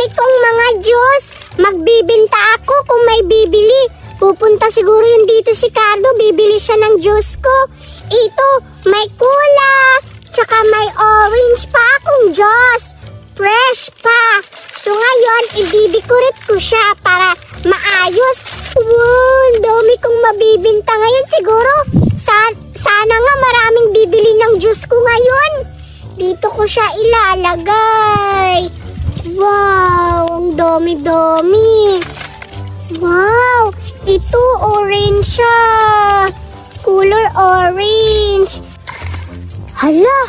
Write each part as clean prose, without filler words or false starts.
dami kong mga juice. Magbibinta ako kung may bibili. Pupunta siguro yun dito si Cardo. Bibili siya ng juice ko. Ito, may cola. Tsaka may orange pa akong juice. Fresh pa. So ngayon, ibibikurit ko siya para maayos. Wow, ang dami kong mabibinta ngayon siguro. Sana nga maraming bibili ng juice ko ngayon. Dito ko siya ilalagay. Wow, ang dami-dami. Wow, ito orange siya. Color orange. Hala,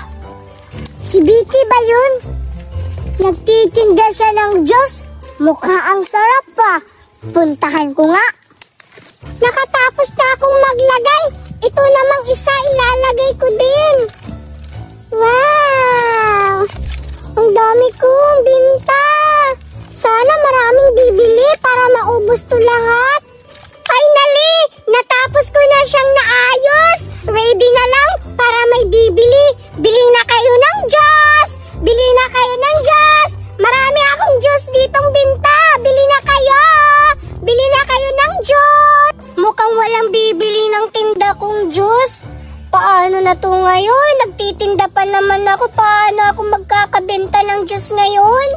si Vicky ba yun? Nagtitinda siya ng juice. Mukha ang sarap pa. Puntahan ko nga. Nakatapos na akong maglagay. Ito namang isa ilalagay ko din. Wow! Ang dami kong binta. Sana maraming bibili para maubos to lahat. Finally! Natapos ko na siyang naayos. Ready na lang para may bibili. Bili na kayo ng juice. Bili na kayo ng juice. Marami akong juice ditong binta. Bili na kayo. Bili na kayo ng juice. Mukhang walang bibili ng tinda kong juice. Paano na to ngayon? Nagtitinda pa naman ako. Paano ako magkakabenta ng juice ngayon?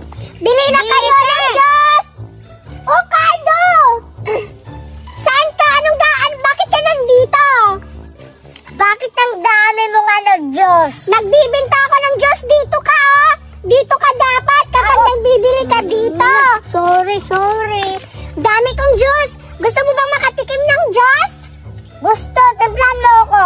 Bili na kayo ng juice! Oh, Cardo! Saan ka? Anong daan? Bakit ka nandito? Bakit ang dami mong juice? Nagbibinta ako ng juice. Dito ka, oh! Dito ka dapat kapag nagbibili ka dito. Sorry. Dami kong juice. Gusto mo bang makatikim ng juice? Gusto. Timplan mo ako.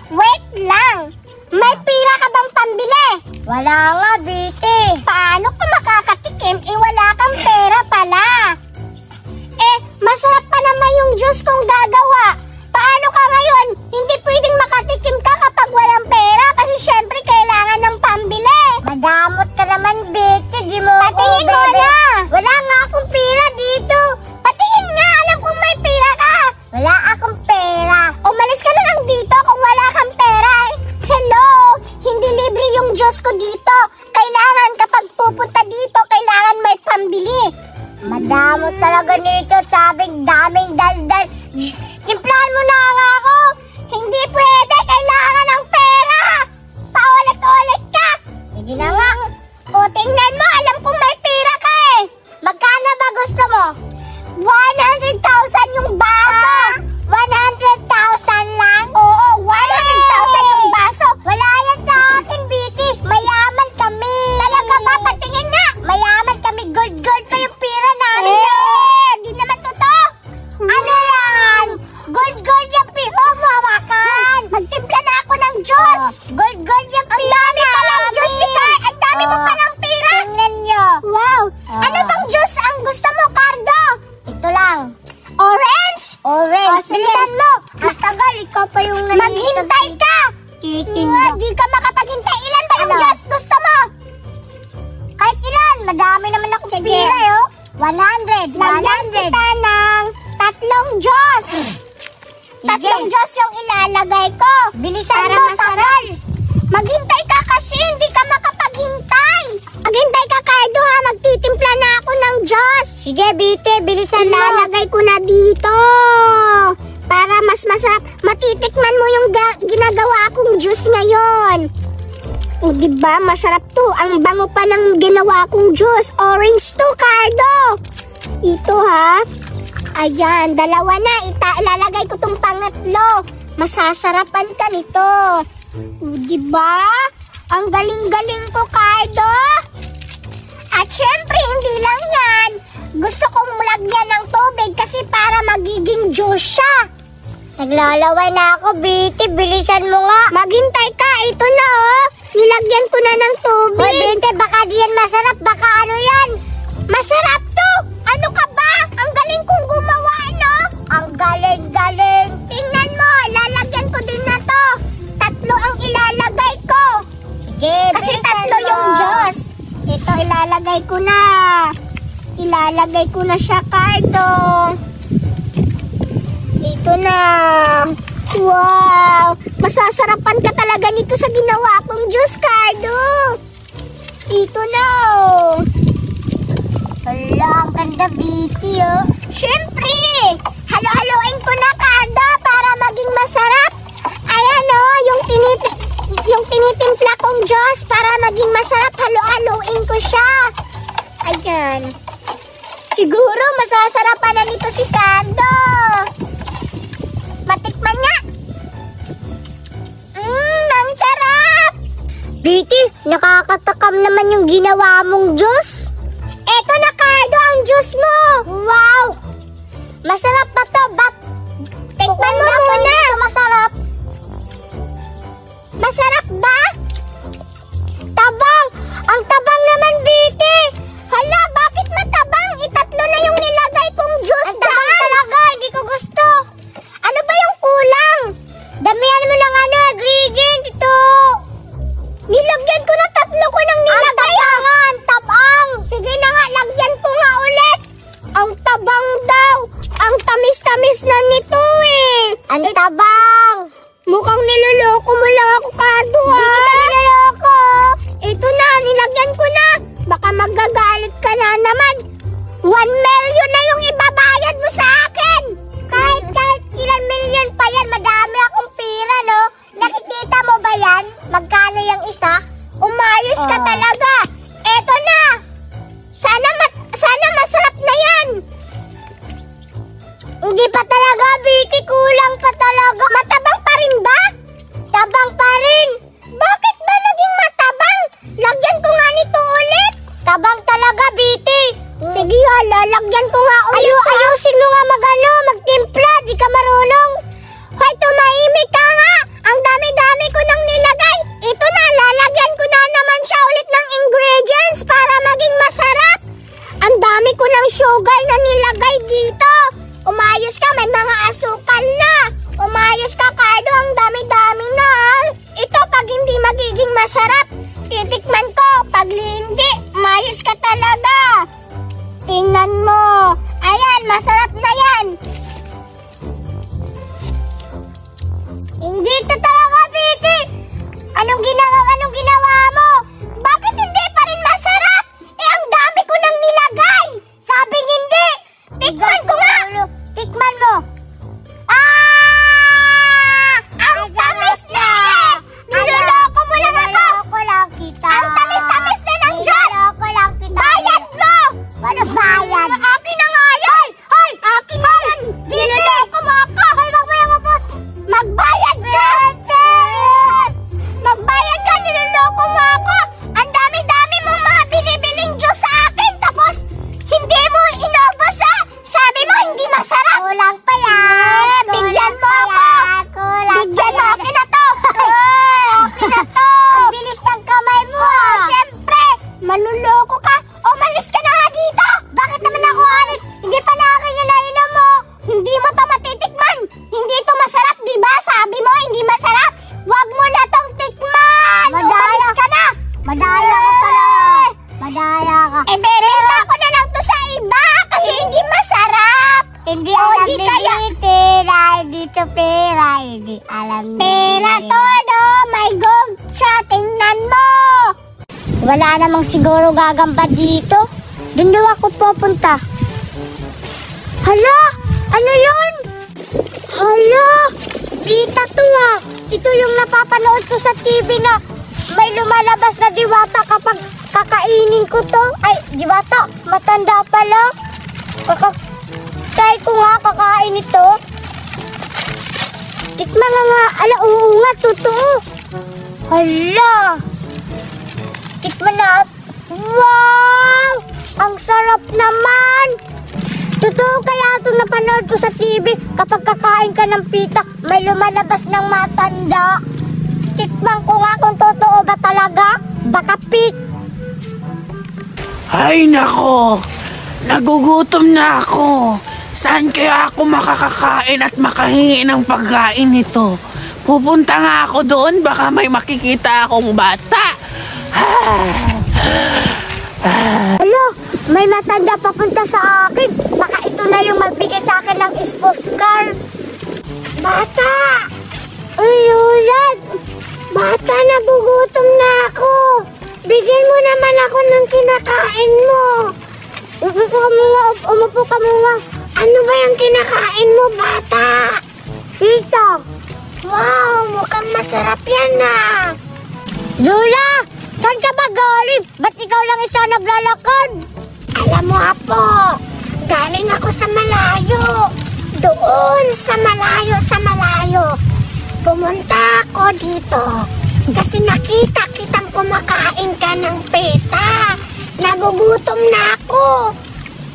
Wait lang. May pira ka bang pambili? Wala nga, Biti. Paano ka makakatikim? Wala kang pera pala. Masarap pa naman yung juice kong gagawa. Paano ka ngayon? Hindi pwedeng makatikim ka kapag walang pera kasi syempre kailangan ng pambili. Madamot ka naman, Biti. Di mo patingin mo na. Wala nga akong pera dito. Patingin nga. Alam kong may pera ka. Wala akong pera. Umalis ka na lang dito kung wala kang pera. Hello. Hindi libre yung juice ko dito. Kailangan kapag pupunta dito, kailangan may pambili. Madamot talaga nito. Sabing daming daldal. Timplahan mo na nga ako. Hindi pwede. Kailangan ng pera. Paulit-ulit ka. Sige na nga. O, tingnan mo. Alam kong may pera ka eh. Magkano ba gusto mo? 100,000 yung baso. 100,000 lang? Oo, 100,000 yung baso. Wala yan sa akin, Vicky. Mayaman kami. Talaga ba? Patingin nga. Mayaman kami. Gold pa yung pera namin. Di naman totoo. Ano yan? Gold yung pera. Mawakan. Magtimpla na ako ng juice. Gold yung pera. Ang dami palang juice, Vicky. Ang dami mo palang pera. Tingnan nyo. Wow. Ano bang juice ang gusto mo, Cardo? Ito lang. Orange? Bilisan mo. Ang tagal, ikaw pa yung maghintay ka. Hindi ka makapaghintay. Ilan ba yung juice gusto mo? Kahit ilan. Madami naman ako pila, oh. 100. Lagyan kita ng 3 juice. 3 juice yung ilalagay ko. Bilisan mo, tagal. Maghintay ka kasi hindi ka makapaghintay. Maghintay ka, Cardo, ha. Magtitimpla na ako ng juice. Sige, Bite, bilisan mo. Lalagay ko na dito. Para mas masarap. Matitikman mo yung ginagawa kong juice ngayon. O, diba? Masarap to. Ang bango pa ng ginawa kong juice. Orange to, Cardo. Ito, ha. Ayan, 2 na. Ilalagay ko tong pangatlo. Masasarapan ka nito. O, diba? Ang galing-galing ko, Cardo. At syempre, hindi lang yan. Gusto kong lagyan ng tubig kasi para magiging juice siya. Naglalaway na ako, Biti. Bilisan mo nga. Maghintay ka. Ito na, oh. Nilagyan ko na ng tubig. Hoy, Biti, baka diyan masarap. Baka ano yan? Masarap to. Ano ka ba? Ang galing kong gumawa, no? Ang galing-galing. Tingnan mo. Lalagyan ko din na to. 3 ang ilalagay ko. Sige, kasi 3 yung juice. Ito, ilalagay ko na. Ilalagay ko na siya, Cardo. Ito na. Wow! Masasarapan ka talaga nito sa ginawa kong juice, Cardo. Ito na. ganda, Biti, oh. Siyempre, halo-haloin ko na, Cardo, para maging masarap. Ayan, oh, yung tinitimpla kong Diyos para maging masarap, halo-haloin ko siya. Ayan. Siguro, masasarapan na nito si Cardo. Matikman nga. Ang sarap! Biti, nakakatakam naman yung ginawa mong juice. Eto na, Cardo, ang juice mo. Wow! Masarap ba to? Tikman mo muna. Masarap. Masarap ba? Tabang! Ang tabang naman, Biti. Hala, bakit matabang? Itatlo na yung nilagay kong juice. Ang tabang talaga, hindi ko gusto. Ano ba yung kulang? Damihan mo ng ingredient ito. Nilagyan ko na 3 ko ng nilagay. Ang tabang. Sige na nga, lagyan ko nga ulit. Ang tabang daw. Ang tamis-tamis na nito eh. Ang tabang. Mukhang niloloko mo lang ako, Cardo, ha? Hindi kita niloloko. Ito na, nilagyan ko na. Baka magagalit ka na naman. 1 million na yung ibabayad mo sa akin. Kahit ilan million pa yan, madami akong pira, no? Nakikita mo ba yan? Magkano yung isa? Umayos ka talaga. Eto na. Sana masarap na yan. Hindi pa talaga, Biti. Kulang pa talaga. Matabang pa rin ba? Tabang pa rin. Bakit ba naging matabang? Lagyan ko nga nito ulit. Tabang talaga, Biti. Sige, lalagyan ko nga ulit. Ayusin mo nga magtimpla. Di ka marunong. Hoy, tumahimik ka nga. Ang dami-dami ko nang nilagay. Ito na, lalagyan ko na naman siya ulit ng ingredients para maging masarap. Ang dami ko ng sugar na nilagay dito. Umayos ka, may mga asukal na. Umayos ka, Cardo, ang dami-dami na. Ito, pag hindi magiging masarap, titikman ko. Pag hindi, umayos ka talaga. Tingnan mo. Ayan, masarap na yan. Hindi ito talaga, Biti. Anong ginawa mo? Bakit hindi pa rin masarap? Ang dami ko nang nilagay. Sabing hindi. Tikman ko nga. Tikman mo. Ang tamis na. Niloloko mo lang ako. Niloloko lang kita. Ang tamis-tamis na ng Diyos. Niloloko lang kita. Bayad mo. Ano bayad? Akin na nga yan. Hoy, akin na yan. Niloloko mo ako. Hoy, wag mo yung upos. Magbayad ka. Magbayad ka. Niloloko mo ako. Ang dami-dami mong mga binibiling Diyos sa akin. Tapos, hindi mo inubos, ha? Sabi mo, hindi masarap. Kulang pa yan. Bigyan mo ako. Bigyan mo. Akin na to. Akin na to. Ang bilis ng kamay mo, ha? Siyempre. Manuloko ka. Umalis ka na nga dito. Bakit naman ako alis? Hindi pa na akin yung nainom mo. Hindi mo to matitikman. Hindi to masarap, di ba? Sabi mo, hindi masarap. Wag mo na tong tikman. Umalis ka na. Madaya ka talaga. Madaya ka. Bebenta ko na lang to sa iba kasi hindi masarap. Hindi alam ni Biti. Dito pera. Hindi alam ni pera to, no? May gold siya. Tingnan mo. Wala namang siguro gagamba dito. Doon daw ako pupunta. Hala! Ano yun? Hala! Pita to, ha. Ito yung napapanood ko sa TV na may lumalabas na diwata kapag kakainin ko to. Ay, diwata, matanda pala. Try ko nga kakain ito. Tikman nga. Ala, oo nga, totoo. Hala! Tikman na. Wow! Ang sarap naman! Totoo kaya ito napanood ko sa TV. Kapag kakain ka ng pita, may lumalabas ng matanda. Tikman ko nga kung totoo ba talaga. Baka pit. Ay nako, nagugutom na ako. Saan kaya ako makakakain at makahingi ng pagkain nito? Pupunta nga ako doon, baka may makikita akong bata. Alo, may matanda papunta sa akin. Baka ito na yung magbigay sa akin ng sports car. Bata! Uyulan! Bata, nagugutom na ako. Bigyan mo naman ako ng kinakain mo. ka muna. Umupo ka muna. Ano ba yung kinakain mo, bata? Pita. Wow, mukhang masarap yan ah. Lola, saan ka ba galing? Ba't ikaw lang isa naglalakad? Alam mo, Apo, galing ako sa malayo. Doon sa malayo. Pumunta ako dito kasi nakita kitang kumakain ka ng pita. Nagugutom na ako.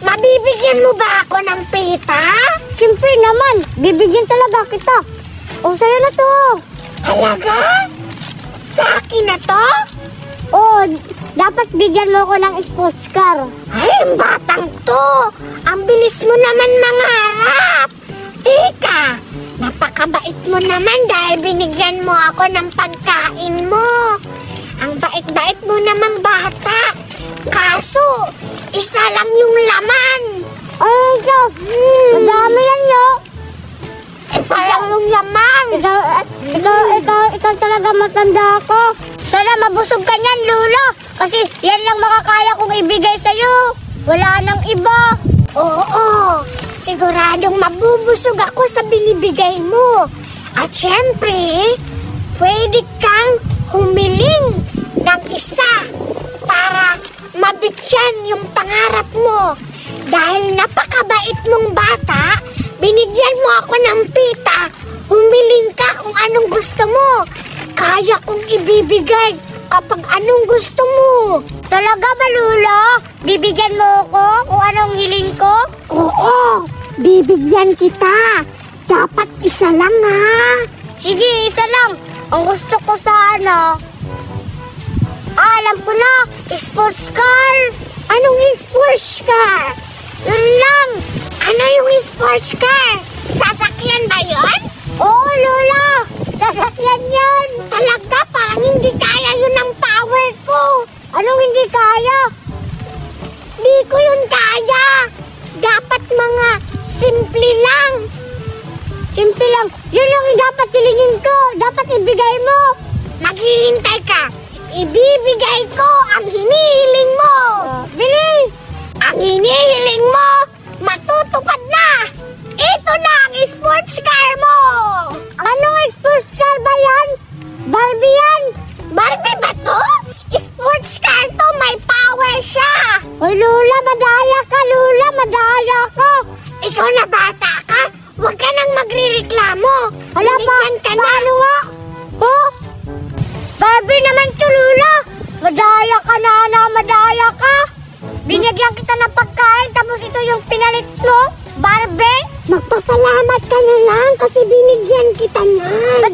Mabibigyan mo ba ako ng pita? Siyempre naman, bibigyan talaga kita. O, sa'yo na to. Talaga? Sa akin na to? Oo, dapat bigyan mo ko ng sports car. Ay, ang batang to. Ang bilis mo naman mangarap. Teka, napakabait mo naman dahil binigyan mo ako ng pagkain mo. Ang bait-bait mo naman, bata. Kaso, isa lang yung laman. Ay, ikaw. Madami yan, yo. Isa lang yung laman. Ikaw talaga matanda ako. Sana mabusog ka niyan, Lula. Kasi yan lang makakaya kong ibigay sa'yo. Wala nang iba. Oo, siguradong mabubusog ako sa binibigay mo. At syempre, pwede kang humiling ng isa para mabigyan yung pangarap mo. Dahil napakabait mong bata, binigyan mo ako ng pita. Humiling ka kung anong gusto mo. Kaya kong ibibigay kapag anong gusto mo. Talaga ba, Lula? Bibigyan mo ako kung anong hiling ko? Oo, bibigyan kita. Dapat isa lang, ha? Sige, isa lang. Ang gusto ko sana. Alam ko na, sports car. Anong sports car? Yun lang. Ano yung sports car? Sasakyan ba yun? Oo, Lola. Sasakyan yan. Talaga, parang hindi kaya yun ang power ko. Anong hindi kaya? Di ko yun kaya. Dapat mga simple lang. Simple lang. Yun lang yung dapat hilingin ko. Dapat ibigay mo. Maghihintay ka. Ibibigay ko ang hinihiling mo. Bilis! Ang hinihiling mo, matutupad na. Ito na ang sports car mo. Anong sports car ba yan? Barbie yan? Barbie ba to? Sports car to, may power siya. Hoy, Lula, madaya ka, Lula, madaya ka. Ikaw na bata ka, huwag ka nang magre-reklamo. Hala pa, paano nga? Oh? Barbie naman to, Lula. Madaya ka na, madaya ka. Binigyan kita ng pagkain, tapos ito yung pinalit mo, Barbie. Magpasalamat ka na lang kasi binigyan kita niyan.